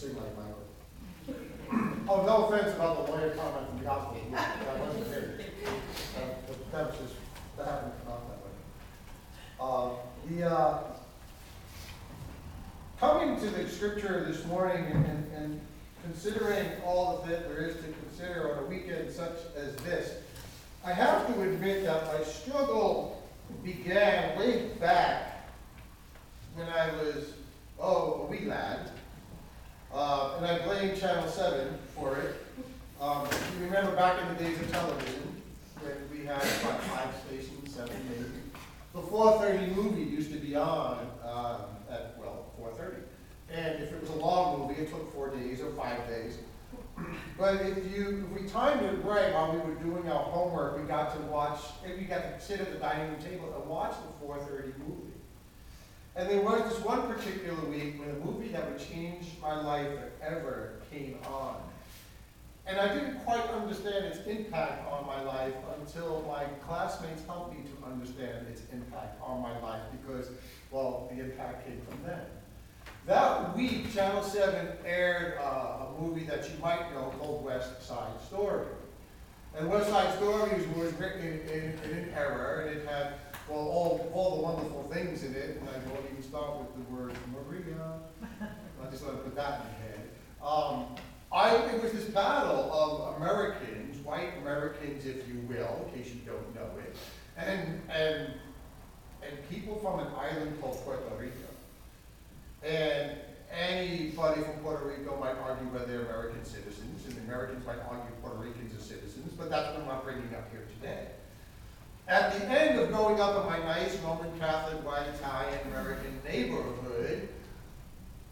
sing like Michael. Oh, no offense about the lawyer comment from the gospel. That wasn't it. That was just, that happened to come out that way. Coming to the scripture this morning and considering all that there is to consider on a weekend such as this, I have to admit that my struggle began way back when I was, a wee lad. And I blame Channel 7 for it. You remember back in the days of television, when we had about 5 stations, 7 maybe. The 4:30 movie used to be on at 4:30. And if it was a long movie, it took 4 days or 5 days. But if we timed it right while we were doing our homework, we got to sit at the dining room table and watch the 4:30 movie. And there was this one particular week when a movie that would change my life forever came on. And I didn't quite understand its impact on my life until my classmates helped me to understand its impact on my life because, the impact came from them. That week, Channel 7 aired a movie that you might know called West Side Story. And West Side Story was written in an era, and it had, all the wonderful things in it, and I won't even start with the word Maria. I just want to put that in your head. It was this battle of Americans, white Americans, if you will, in case you don't know it, and people from an island called Puerto Rico. And anybody from Puerto Rico might argue whether they're American citizens, and Americans might argue Puerto Ricans are citizens, but that's what I'm not bringing up here today. At the end of growing up in my nice Roman Catholic, white Italian American neighborhood,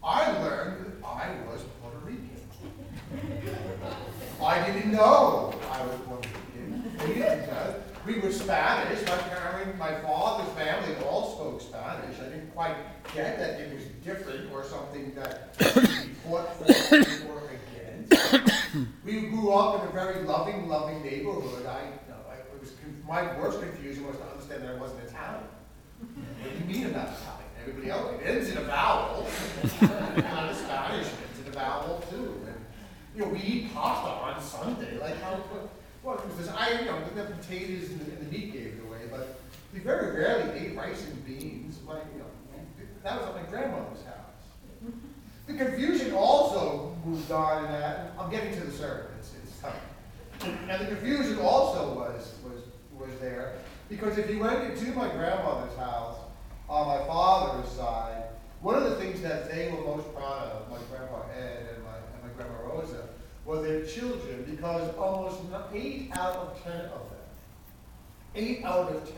I learned that I was Puerto Rican. I didn't know I was Puerto Rican. We were Spanish. My father's family all spoke Spanish. I didn't quite get that it was different or something that we fought for or against. We grew up in a very loving neighborhood. My worst confusion was to understand that I wasn't Italian. What do you mean about Italian? Everybody else, it ends in a vowel. And Spanish ends in a vowel too. And we eat pasta on Sunday. Like how? Because the potatoes and the meat gave it away, but we very rarely ate rice and beans. That was at my grandmother's house. The confusion also moved on in that. I'm getting to the sermon. It's coming. And the confusion also was there because if you went into my grandmother's house on my father's side, one of the things that they were most proud of, my grandpa Ed and my grandma Rosa, were their children, because almost 8 out of 10 of them, 8 out of 10,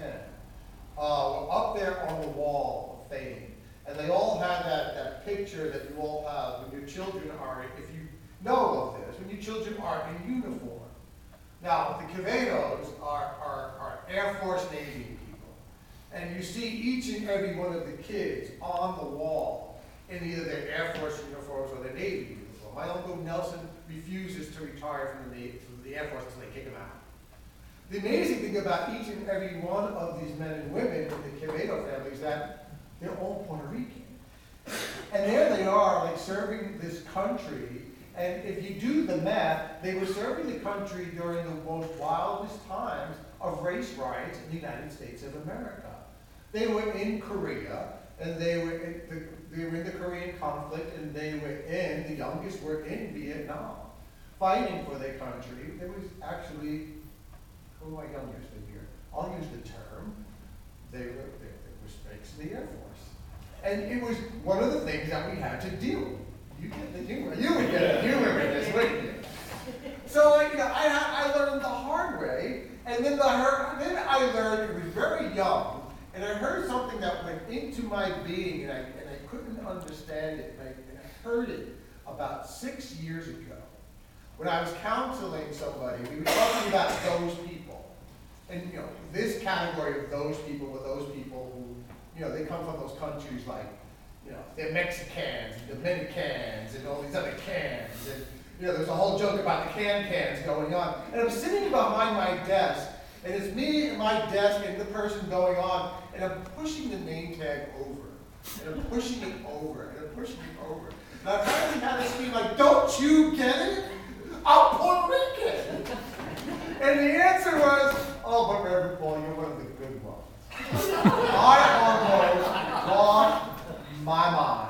were up there on the wall of fame. And they all had that picture that you all have when your children are, if you know of this, when your children are in uniform. Now, the Quevedos are Air Force Navy people. And you see each and every one of the kids on the wall in either their Air Force uniforms or their Navy uniform. My uncle Nelson refuses to retire from the Air Force until they kick him out. The amazing thing about each and every one of these men and women in the Quevedo family is that they're all Puerto Rican. And there they are, serving this country. And if you do the math, they were serving the country during the most wildest times of race riots in the United States of America. They were in Korea, and they were in the Korean conflict, and the youngest were in Vietnam, fighting for their country. There was actually, who are my youngest in here? I'll use the term. They were snakes in the Air Force. And it was one of the things that we had to deal with. You get the humor. You would get the humor in this, wouldn't you? So I learned the hard way, and then I learned, it was very young, and I heard something that went into my being, and I couldn't understand it, and I heard it about 6 years ago. When I was counseling somebody, we were talking about those people. And this category of those people were those people who, they come from those countries like, they're Mexicans, and Dominicans, and all these other cans. And, there's a whole joke about the cans going on. And I'm sitting behind my desk, and it's me and my desk and the person going on, and I'm pushing the name tag over. And I'm pushing it over, and I'm pushing it over. And I finally had to me like, don't you get it? I'm Puerto Rican. And the answer was, oh, but Reverend Paul, you're one of the good ones. I almost lost my mind.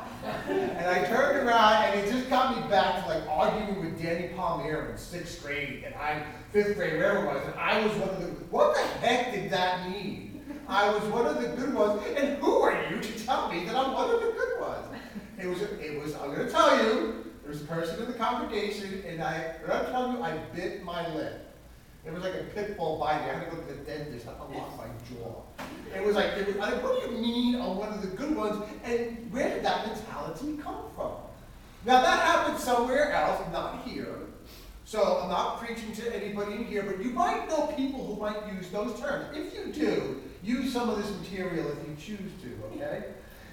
And I turned around, and it just got me back to like arguing with Danny Palmieri in 6th grade, and I'm 5th grade, wherever it was, and I was one of the, what the heck did that mean? I was one of the good ones, and who are you to tell me that I'm one of the good ones? It was, I'm going to tell you, there was a person in the congregation, and I'm telling you, I bit my lip. It was like a pit bull biting. I had to go to the dentist. I lost my jaw. It was like, what do you mean I'm one of the good ones? And where did that mentality come from? Now that happened somewhere else, not here. So I'm not preaching to anybody in here, but you might know people who might use those terms. If you do, use some of this material if you choose to, okay?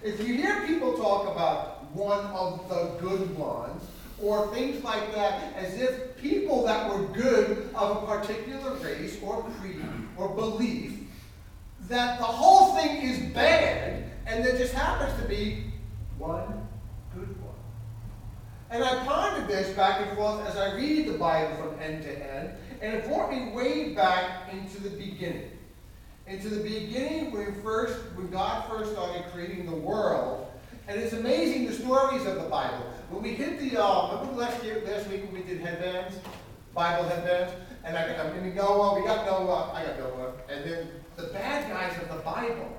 If you hear people talk about one of the good ones, or things like that, as if people that were good of a particular race or creed or belief, that the whole thing is bad, and there just happens to be one good one. And I pondered this back and forth as I read the Bible from end to end, and it brought me way back into the beginning. Into the beginning when God first started creating the world. And it's amazing the stories of the Bible. When we hit the, remember last week when we did headbands, Bible headbands? And we got Noah, I got Noah, and then the bad guys of the Bible.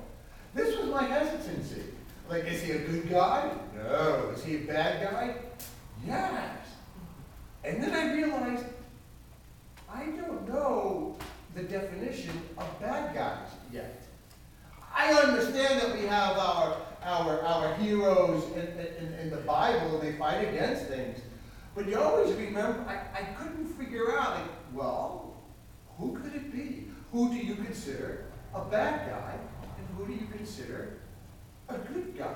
This was my hesitancy. Like, is he a good guy? No. Is he a bad guy? Yes. And then I realized, I don't know the definition of bad guys yet. I understand that we have our heroes in the Bible, and they fight against things. But you always remember, I couldn't figure out, like, well, who could it be? Who do you consider a bad guy, and who do you consider a good guy?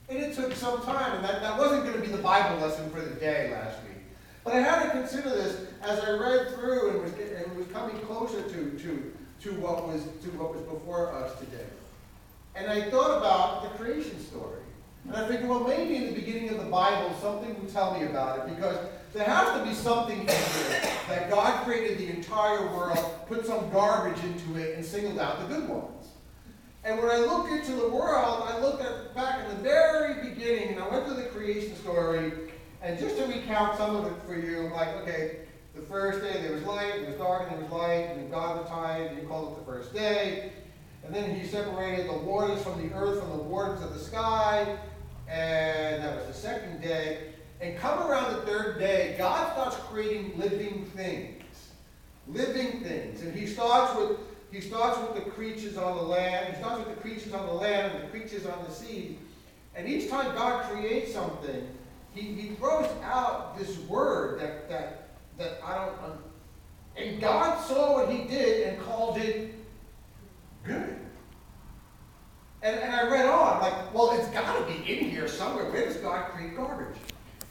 And it took some time, and that wasn't going to be the Bible lesson for the day last week. But I had to consider this as I read through and was coming closer to what was before us today. And I thought about the creation story. And I figured, well, maybe in the beginning of the Bible, something would tell me about it, because there has to be something in here that God created the entire world, put some garbage into it, and singled out the good ones. And when I look into the world, I looked at back in the very beginning, and I went to the creation story, and just to recount some of it for you, I'm like, okay, the first day there was light, it was dark, and there was light, and God was tired, and He called it the first day. And then He separated the waters from the earth from the waters of the sky, and that was the second day. And come around the third day, God starts creating living things. Living things. And He starts with the creatures on the land. He starts with the creatures on the land and the creatures on the sea. And each time God creates something, He throws out this word that I don't. And God saw what He did and called it good. And I read on, like, well, it's got to be in here somewhere. Where does God create garbage?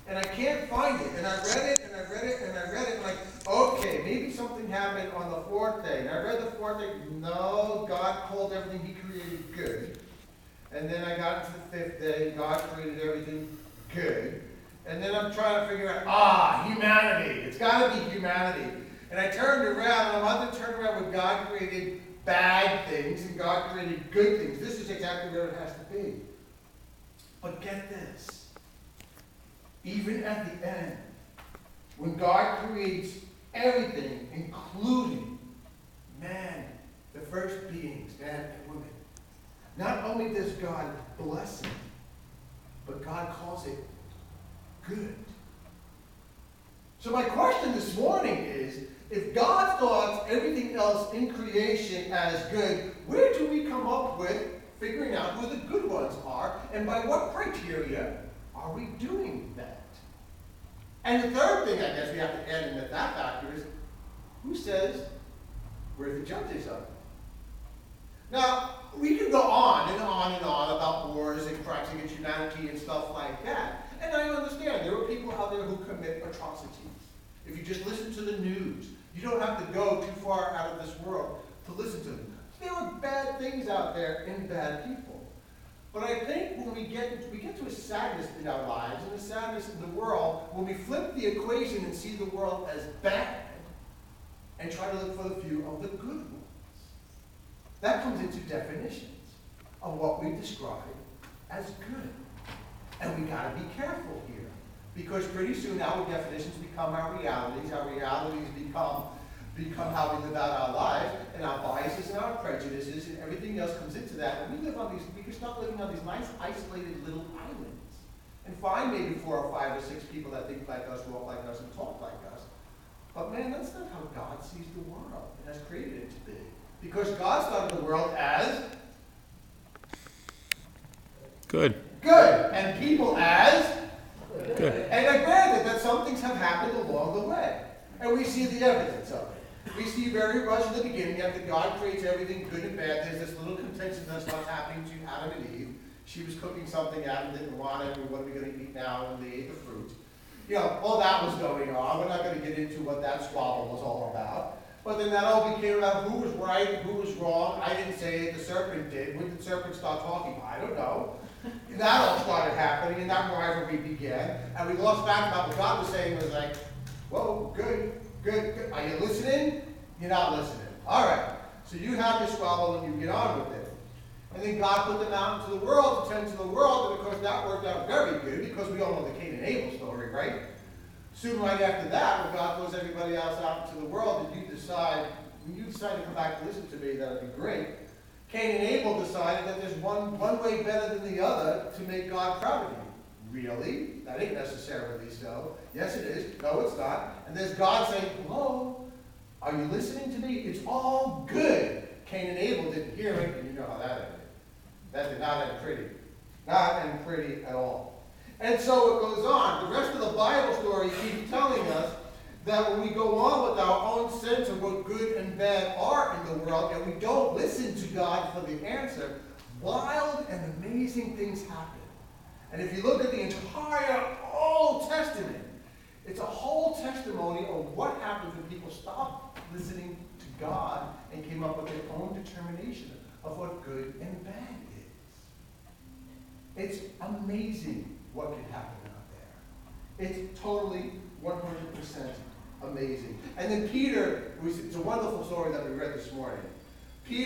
And I can't find it. And I read it, and I read it, and I read it, and like, okay, maybe something happened on the fourth day. And I read the fourth day. No, God called everything He created good. And then I got into the fifth day. God created everything good. And then I'm trying to figure out, humanity. It's got to be humanity. And I turned around, and I'm about to turn around when God created bad things and God created good things. This is exactly where it has to be. But get this. Even at the end, when God creates everything, including man, the first beings, man and woman, not only does God bless it, but God calls it good. So my question this morning is, if God thought everything else in creation as good, where do we come up with figuring out who the good ones are, and by what criteria are we doing that? And the third thing I guess we have to add in that factor is, who says we're the judges of it? Now, we can go on and on and on about wars and crimes against humanity and stuff like that. And I understand there are people out there who commit atrocities. If you just listen to the news, you don't have to go too far out of this world to listen to them. There are bad things out there and bad people. But I think when we get to a sadness in our lives and a sadness in the world, when we flip the equation and see the world as bad and try to look for the view of the good ones, that comes into definitions of what we describe as good. And we got to be careful here, because pretty soon our definitions become our realities become how we live out our lives, and our biases and our prejudices and everything else comes into that. And we can start living on these nice isolated little islands and find maybe 4 or 5 or 6 people that think like us, walk like us, and talk like us. But man, that's not how God sees the world and has created it to be. Because God started the world as good. Good. And people as Good. And granted that some things have happened along the way. And we see the evidence of it. We see very much in the beginning, after God creates everything good and bad, there's this little contention that starts happening to Adam and Eve. She was cooking something, Adam didn't want it, and what are we going to eat now? And they ate the fruit. You know, all that was going on. We're not going to get into what that squabble was all about. But then that all became about who was right, who was wrong. I didn't say it, the serpent did. When did the serpent start talking? I don't know. That all started happening, and that rivalry began. And we lost back about what God was saying was like, whoa, good. Are you listening? You're not listening. All right. So you have your squabble and you get on with it. And then God put them out into the world to tend to the world, and of course that worked out very good because we all know the Cain and Abel story, right? Soon right after that, when God throws everybody else out into the world, and when you decide to come back to listen to me, that would be great. Cain and Abel decided that there's one way better than the other to make God proud of you. Really? That ain't necessarily so. Yes, it is. No, it's not. And there's God saying, hello, are you listening to me? It's all good. Cain and Abel didn't hear it, and you know how that ended. That did not end pretty. Not end pretty at all. And so it goes on. The rest of the Bible story keeps telling us that when we go on with our own sense of what good and bad are in the world, and we don't listen to God for the answer, wild and amazing things happen. And if you look at the entire Old Testament, it's a whole testimony of what happens when people stop listening to God and came up with their own determination of what good and bad is. It's amazing what can happen out there. It's totally 100% amazing. And then Peter, it's a wonderful story that we read this morning. Peter